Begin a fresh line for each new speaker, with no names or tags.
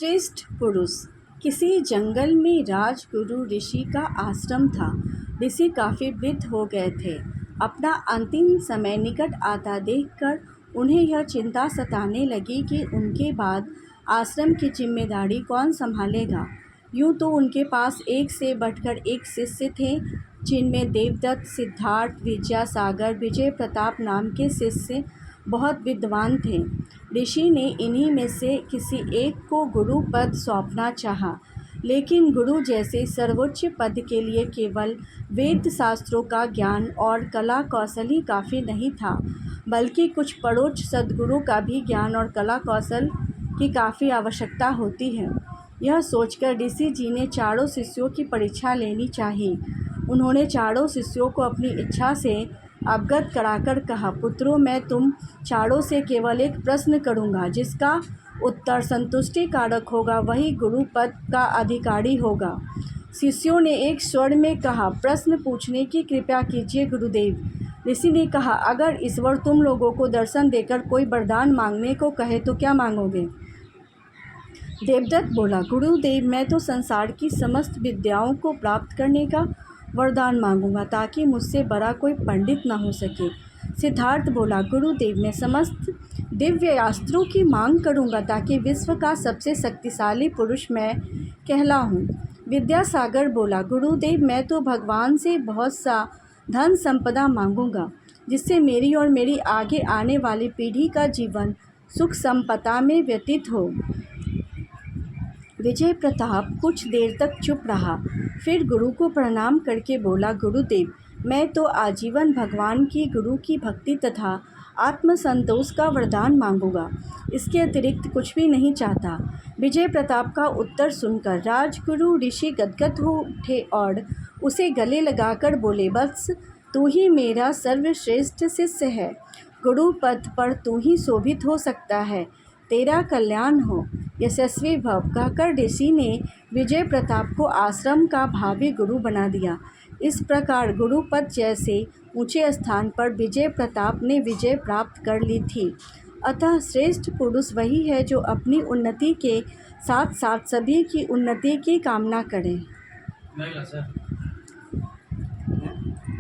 श्रेष्ठ पुरुष। किसी जंगल में राजगुरु ऋषि का आश्रम था। ऋषि काफ़ी वृद्ध हो गए थे। अपना अंतिम समय निकट आता देखकर उन्हें यह चिंता सताने लगी कि उनके बाद आश्रम की जिम्मेदारी कौन संभालेगा। यूँ तो उनके पास एक से बढ़कर एक शिष्य थे, जिनमें देवदत्त, सिद्धार्थ, विद्यासागर, विजय प्रताप नाम के शिष्य बहुत विद्वान थे। ऋषि ने इन्हीं में से किसी एक को गुरु पद सौंपना चाहा, लेकिन गुरु जैसे सर्वोच्च पद के लिए केवल वेद शास्त्रों का ज्ञान और कला कौशल ही काफ़ी नहीं था, बल्कि कुछ परोक्ष सद्गुरु का भी ज्ञान और कला कौशल की काफ़ी आवश्यकता होती है। यह सोचकर ऋषि जी ने चारों शिष्यों की परीक्षा लेनी चाहिए। उन्होंने चारों शिष्यों को अपनी इच्छा से अवगत कराकर कहा, पुत्रों, मैं तुम चारों से केवल एक प्रश्न करूंगा, जिसका उत्तर संतुष्टि कारक होगा वही गुरु पद का अधिकारी होगा। शिष्यों ने एक स्वर में कहा, प्रश्न पूछने की कृपा कीजिए गुरुदेव। ऋषि ने कहा, अगर ईश्वर तुम लोगों को दर्शन देकर कोई वरदान मांगने को कहे तो क्या मांगोगे? देवदत्त बोला, गुरुदेव, मैं तो संसार की समस्त विद्याओं को प्राप्त करने का वरदान मांगूंगा, ताकि मुझसे बड़ा कोई पंडित न हो सके। सिद्धार्थ बोला, गुरुदेव, मैं समस्त दिव्य अस्त्रों की मांग करूंगा, ताकि विश्व का सबसे शक्तिशाली पुरुष मैं कहलाऊं। विद्यासागर बोला, गुरुदेव, मैं तो भगवान से बहुत सा धन संपदा मांगूंगा, जिससे मेरी और मेरी आगे आने वाली पीढ़ी का जीवन सुख संपदा में व्यतीत हो। विजय प्रताप कुछ देर तक चुप रहा, फिर गुरु को प्रणाम करके बोला, गुरुदेव, मैं तो आजीवन भगवान की गुरु की भक्ति तथा आत्मसंतोष का वरदान मांगूंगा, इसके अतिरिक्त कुछ भी नहीं चाहता। विजय प्रताप का उत्तर सुनकर राजगुरु ऋषि गदगद हो उठे और उसे गले लगाकर बोले, वत्स, तू ही मेरा सर्वश्रेष्ठ शिष्य है। गुरु पद पर तू ही शोभित हो सकता है। तेरा कल्याण हो, यशस्वी भव। कहकर ऋषि ने विजय प्रताप को आश्रम का भावी गुरु बना दिया। इस प्रकार गुरु पद जैसे ऊंचे स्थान पर विजय प्रताप ने विजय प्राप्त कर ली थी। अतः श्रेष्ठ पुरुष वही है जो अपनी उन्नति के साथ साथ सभी की उन्नति की कामना करे।